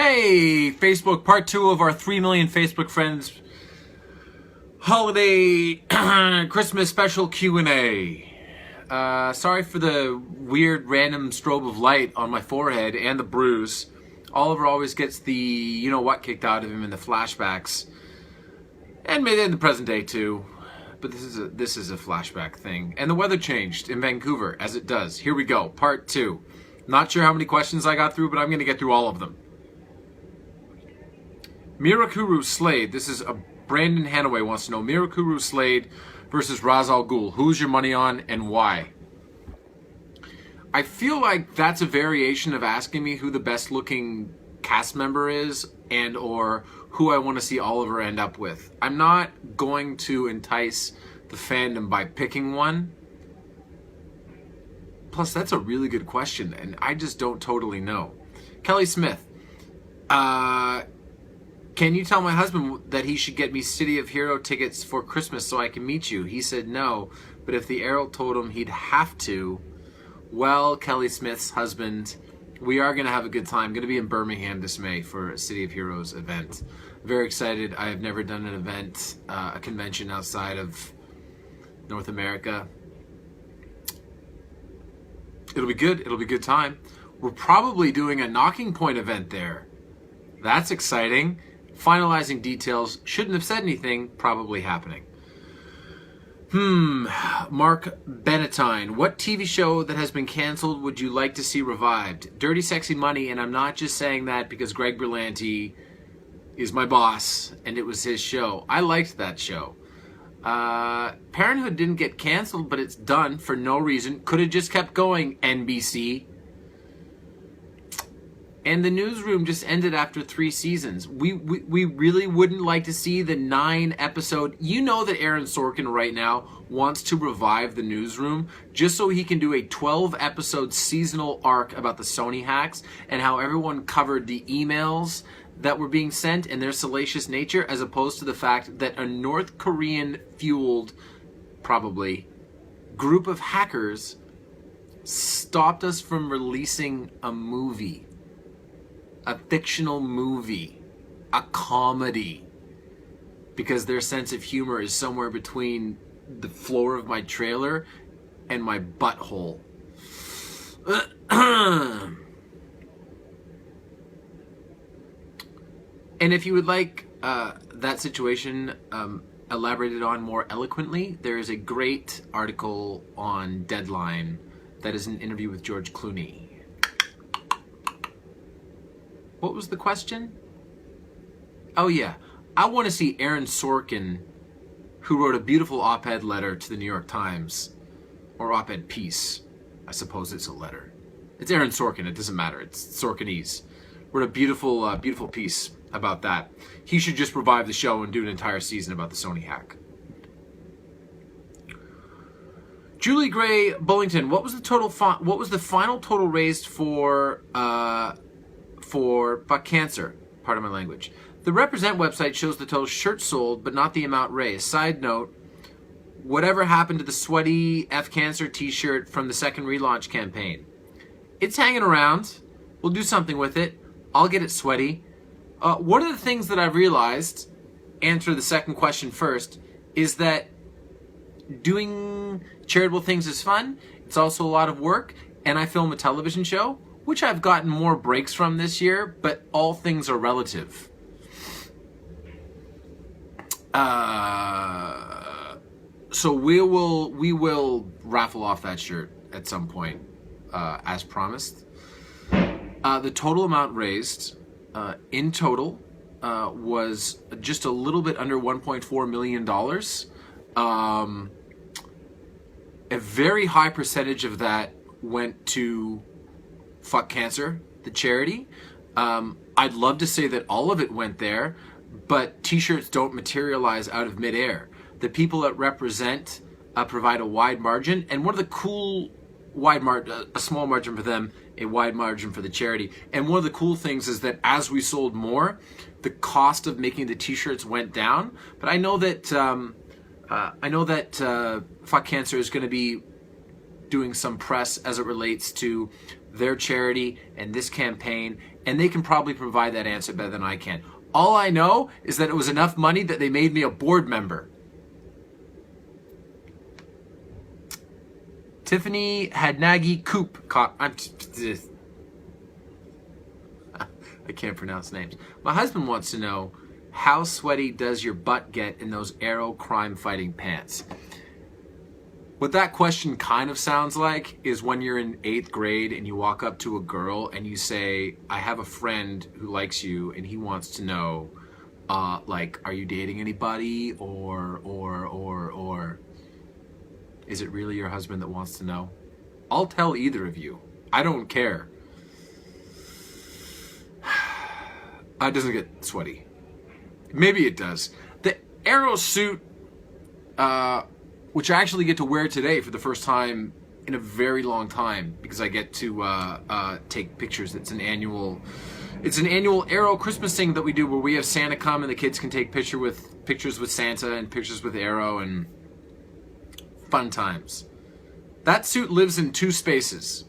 Hey, Facebook, part 2 of our 3 million Facebook friends holiday Christmas special Q&A. Sorry for the weird random strobe of light on my forehead and the bruise. Oliver always gets the you-know-what kicked out of him in the flashbacks. And maybe in the present day too. But this is a flashback thing. And the weather changed in Vancouver, as it does. Here we go, part 2. Not sure how many questions I got through, but I'm going to get through all of them. Mirakuru Slade. This is a Brandon Hanaway wants to know. Mirakuru Slade versus Ra's al Ghul. Who's your money on and why? I feel like that's a variation of asking me who the best looking cast member is and or who I want to see Oliver end up with. I'm not going to entice the fandom by picking one. Plus, that's a really good question, and I just don't totally know. Kelly Smith. Can you tell my husband that he should get me City of Hero tickets for Christmas so I can meet you? He said no, but if the Herald told him he'd have to. Well, Kelly Smith's husband, we are going to have a good time. Going to be in Birmingham this May for a City of Heroes event. Very excited. I have never done an event, a convention outside of North America. It'll be good. It'll be a good time. We're probably doing a Knocking Point event there. That's exciting. Finalizing details. Shouldn't have said anything. Probably happening. Mark Benetine. What TV show that has been canceled would you like to see revived? Dirty Sexy Money, and I'm not just saying that because Greg Berlanti is my boss and it was his show. I liked that show. Parenthood didn't get canceled, but it's done for no reason. Could have just kept going, NBC. And the Newsroom just ended after 3 seasons. We really wouldn't like to see the 9-episode... You know that Aaron Sorkin right now wants to revive the Newsroom just so he can do a 12-episode seasonal arc about the Sony hacks and how everyone covered the emails that were being sent and their salacious nature, as opposed to the fact that a North Korean-fueled, probably, group of hackers stopped us from releasing a movie. A fictional movie, a comedy, because their sense of humor is somewhere between the floor of my trailer and my butthole. And if you would like that situation elaborated on more eloquently, there is a great article on Deadline that is an interview with George Clooney. What was the question? Oh yeah, I want to see Aaron Sorkin, who wrote a beautiful op-ed letter to the New York Times, or op-ed piece. I suppose it's a letter. It's Aaron Sorkin, it doesn't matter, it's Sorkinese. Wrote a beautiful, beautiful piece about that. He should just revive the show and do an entire season about the Sony hack. Julie Gray Bullington, what was the final total raised for Fuck Cancer? Pardon my language. The Represent website shows the total shirts sold, but not the amount raised. Side note, whatever happened to the sweaty F Cancer t-shirt from the second relaunch campaign? It's hanging around. We'll do something with it. I'll get it sweaty. One of the things that I've realized, answer the second question first, is that doing charitable things is fun. It's also a lot of work, and I film a television show, which I've gotten more breaks from this year, but all things are relative. So we will raffle off that shirt at some point, as promised. The total amount raised, in total, was just a little bit under $1.4 million. A very high percentage of that went to Fuck Cancer, the charity. I'd love to say that all of it went there, but t-shirts don't materialize out of midair. The people that Represent provide a wide margin, and one of the cool a small margin for them, a wide margin for the charity. And one of the cool things is that as we sold more, the cost of making the t-shirts went down. But I know that Fuck Cancer is going to be doing some press as it relates to their charity and this campaign, and they can probably provide that answer better than I can. All I know is that it was enough money that they made me a board member. Tiffany Hadnagi Coop. I can't pronounce names. My husband wants to know, how sweaty does your butt get in those Arrow crime fighting pants? What that question kind of sounds like is when you're in 8th grade and you walk up to a girl and you say, I have a friend who likes you and he wants to know, like, are you dating anybody, or is it really your husband that wants to know? I'll tell either of you. I don't care. It doesn't get sweaty. Maybe it does. The Arrow suit, which I actually get to wear today for the first time in a very long time, because I get to take pictures. It's an annual Arrow Christmas thing that we do, where we have Santa come and the kids can take pictures with Santa and pictures with Arrow, and fun times. That suit lives in 2 spaces: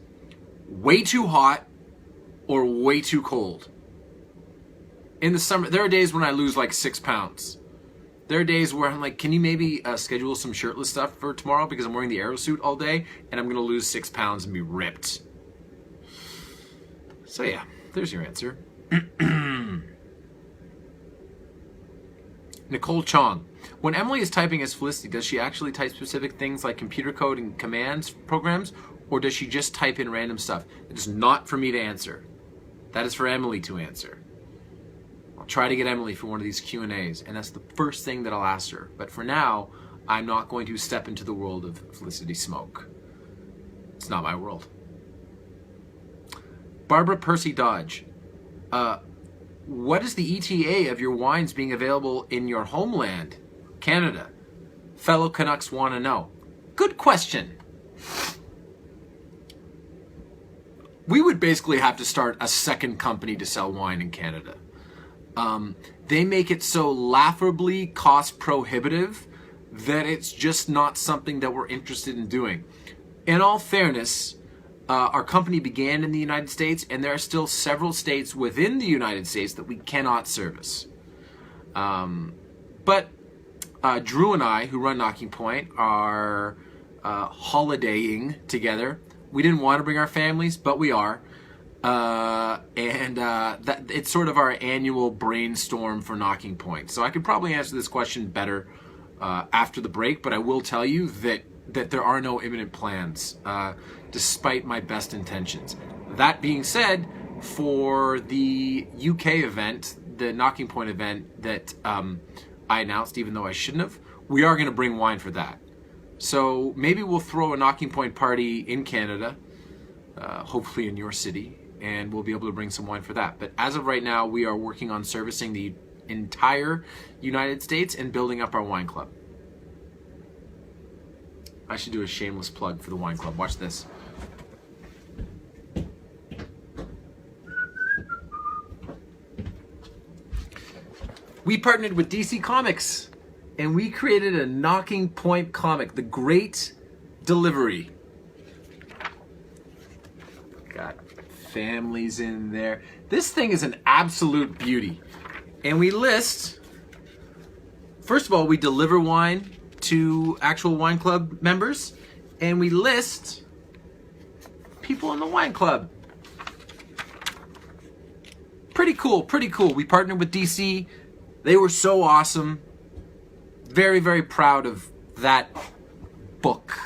way too hot or way too cold. In the summer, there are days when I lose like 6 pounds. There are days where I'm like, can you maybe schedule some shirtless stuff for tomorrow, because I'm wearing the Arrow suit all day and I'm going to lose 6 pounds and be ripped. So yeah, there's your answer. Nicole Chong. When Emily is typing as Felicity, does she actually type specific things like computer code and commands programs, or does she just type in random stuff? It is not for me to answer. That is for Emily to answer. I'll try to get Emily for one of these Q&As, and that's the first thing that I'll ask her. But for now, I'm not going to step into the world of Felicity Smoke. It's not my world. Barbara Percy Dodge. What is the ETA of your wines being available in your homeland, Canada? Fellow Canucks want to know. Good question. We would basically have to start a second company to sell wine in Canada. They make it so laughably cost prohibitive that it's just not something that we're interested in doing. In all fairness, our company began in the United States, and there are still several states within the United States that we cannot service. But Drew and I, who run Knocking Point, are holidaying together. We didn't want to bring our families, but we are. That it's sort of our annual brainstorm for Knocking Point. So I could probably answer this question better after the break, but I will tell you that there are no imminent plans, despite my best intentions. That being said, for the UK event, the Knocking Point event that I announced, even though I shouldn't have, we are going to bring wine for that. So maybe we'll throw a Knocking Point party in Canada, hopefully in your city, and we'll be able to bring some wine for that. But as of right now, we are working on servicing the entire United States and building up our wine club. I should do a shameless plug for the wine club. Watch this. We partnered with DC Comics, and we created a Knocking Point comic, The Great Delivery. Got families in there. This thing is an absolute beauty. And we list, first of all, we deliver wine to actual wine club members, and we list people in the wine club. Pretty cool, pretty cool. We partnered with DC. They were so awesome. Very, very proud of that book.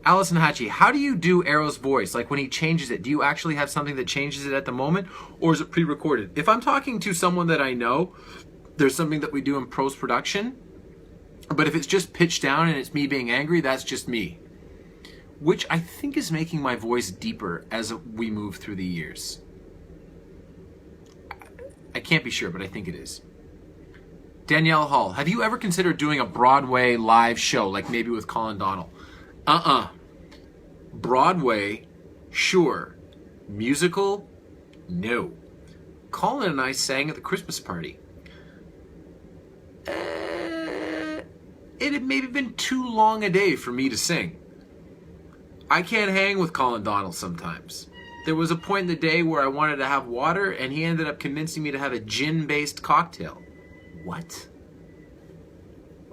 Allison Hatchie, how do you do Arrow's voice? Like when he changes it, do you actually have something that changes it at the moment, or is it pre-recorded? If I'm talking to someone that I know, there's something that we do in post-production. But if it's just pitched down and it's me being angry, that's just me. Which I think is making my voice deeper as we move through the years. I can't be sure, but I think it is. Danielle Hall, have you ever considered doing a Broadway live show, like maybe with Colin Donnell? Broadway, sure. Musical, no. Colin and I sang at the Christmas party. It had maybe been too long a day for me to sing. I can't hang with Colin Donnell sometimes. There was a point in the day where I wanted to have water, and he ended up convincing me to have a gin-based cocktail. What?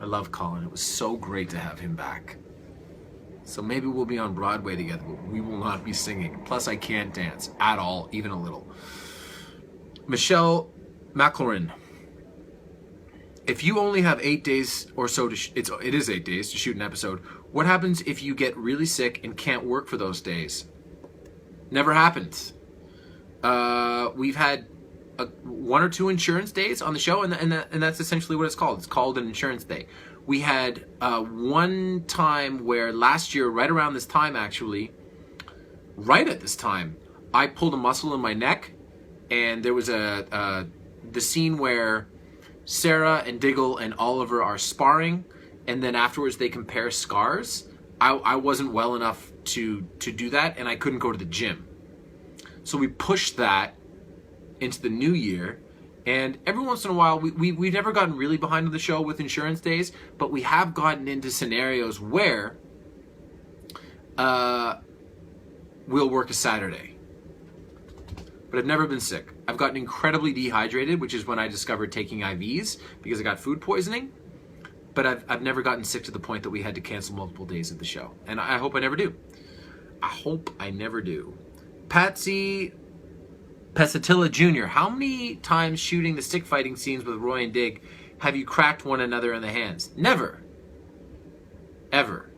I love Colin. It was so great to have him back. So maybe we'll be on Broadway together, but we will not be singing. Plus, I can't dance at all, even a little. Michelle McLaurin. If you only have 8 days or so to it is 8 days to shoot an episode, what happens if you get really sick and can't work for those days? Never happens. We've had 1 or 2 insurance days on the show, and that's essentially what it's called. It's called an insurance day. We had one time where last year, right around this time actually, right at this time, I pulled a muscle in my neck, and there was the scene where Sarah and Diggle and Oliver are sparring, and then afterwards they compare scars. I wasn't well enough to do that, and I couldn't go to the gym. So we pushed that into the new year, and every once in a while, we've never gotten really behind on the show with insurance days, but we have gotten into scenarios where we'll work a Saturday. But I've never been sick. I've gotten incredibly dehydrated, which is when I discovered taking IVs because I got food poisoning. But I've never gotten sick to the point that we had to cancel multiple days of the show. And I hope I never do. I hope I never do. Patsy Pesatilla Jr., how many times shooting the stick fighting scenes with Roy and Dig have you cracked one another in the hands? Never. Ever.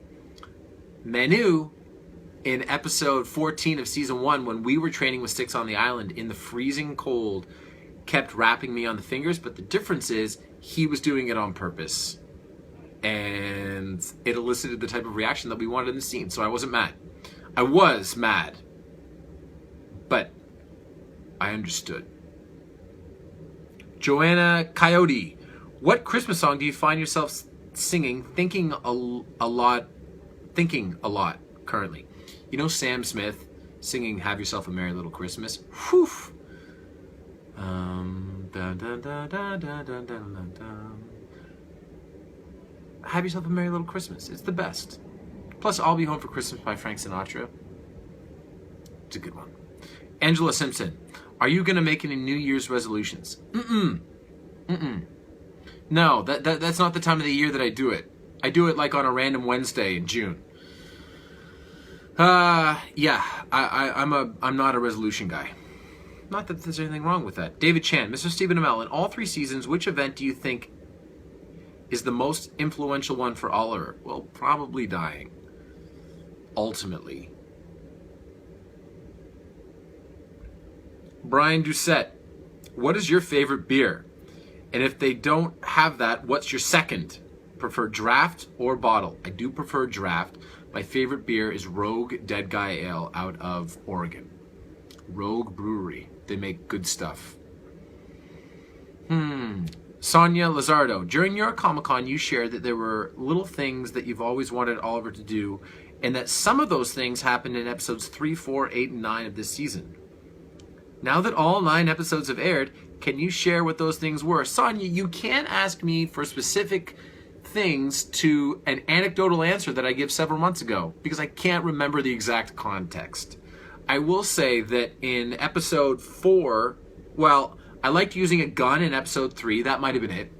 Manu, in episode 14 of season 1, when we were training with sticks on the island in the freezing cold, kept rapping me on the fingers, but the difference is he was doing it on purpose. And it elicited the type of reaction that we wanted in the scene, so I wasn't mad. I was mad, but I understood. Joanna Coyote, what Christmas song do you find yourself singing, thinking a lot currently? You know Sam Smith singing "Have Yourself a Merry Little Christmas"? Whew. Have Yourself a Merry Little Christmas. It's the best. Plus, I'll Be Home for Christmas by Frank Sinatra. It's a good one. Angela Simpson, are you going to make any New Year's resolutions? No, that's not the time of the year that I do it. I do it like on a random Wednesday in June. Yeah, I'm not a resolution guy. Not that there's anything wrong with that. David Chan, Mr. Stephen Amell, in all 3 seasons, which event do you think is the most influential one for Oliver? Well, probably dying. Ultimately. Brian Doucette, what is your favorite beer? And if they don't have that, what's your second? Prefer draft or bottle? I do prefer draft. My favorite beer is Rogue Dead Guy Ale out of Oregon. Rogue Brewery. They make good stuff. Sonia Lazardo, during your Comic-Con, you shared that there were little things that you've always wanted Oliver to do, and that some of those things happened in episodes 3, 4, 8, and 9 of this season. Now that all 9 episodes have aired, can you share what those things were? Sonia, you can't ask me for specific things to an anecdotal answer that I gave several months ago, because I can't remember the exact context. I will say that in episode 4, well, I liked using a gun in episode 3. That might have been it.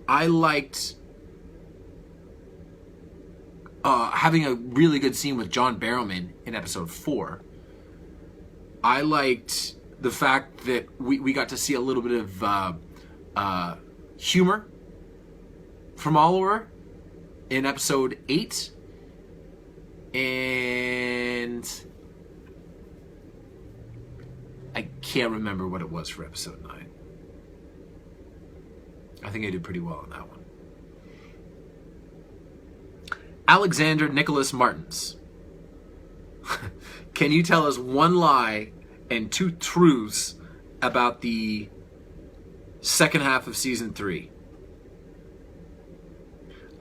I liked having a really good scene with John Barrowman in episode 4. I liked the fact that we got to see a little bit of humor from Oliver in episode 8. And I can't remember what it was for episode 9. I think I did pretty well on that one. Alexander Nicholas Martins. Can you tell us one lie and 2 truths about the second half of season 3?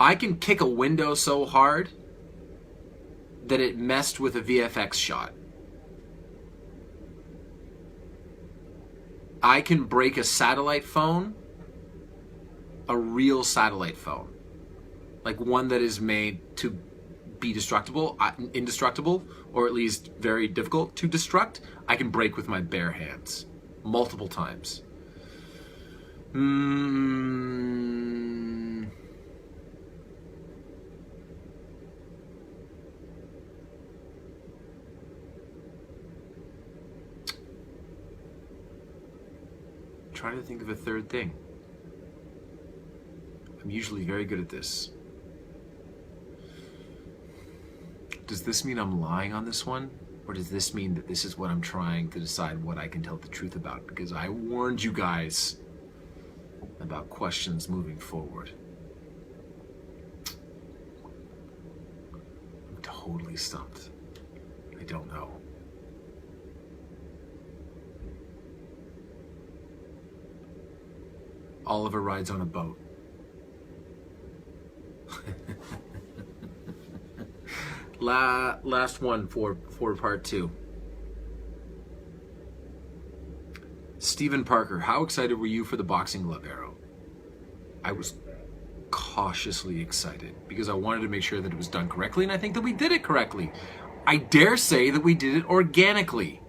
I can kick a window so hard that it messed with a VFX shot. I can break a satellite phone, a real satellite phone, like one that is made to be indestructible, or at least very difficult to destruct, I can break with my bare hands multiple times. Trying to think of a third thing. I'm usually very good at this. Does this mean I'm lying on this one? Or does this mean that this is what I'm trying to decide what I can tell the truth about? Because I warned you guys about questions moving forward. I'm totally stumped. I don't know. Oliver rides on a boat. Last one for part 2. Stephen Parker, how excited were you for the boxing glove arrow? I was cautiously excited because I wanted to make sure that it was done correctly, and I think that we did it correctly. I dare say that we did it organically.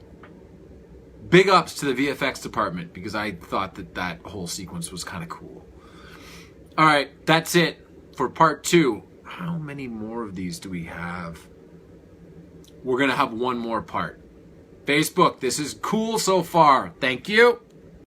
Big ups to the VFX department because I thought that whole sequence was kind of cool. All right, that's it for part 2. How many more of these do we have? We're going to have one more part. Facebook, this is cool so far. Thank you.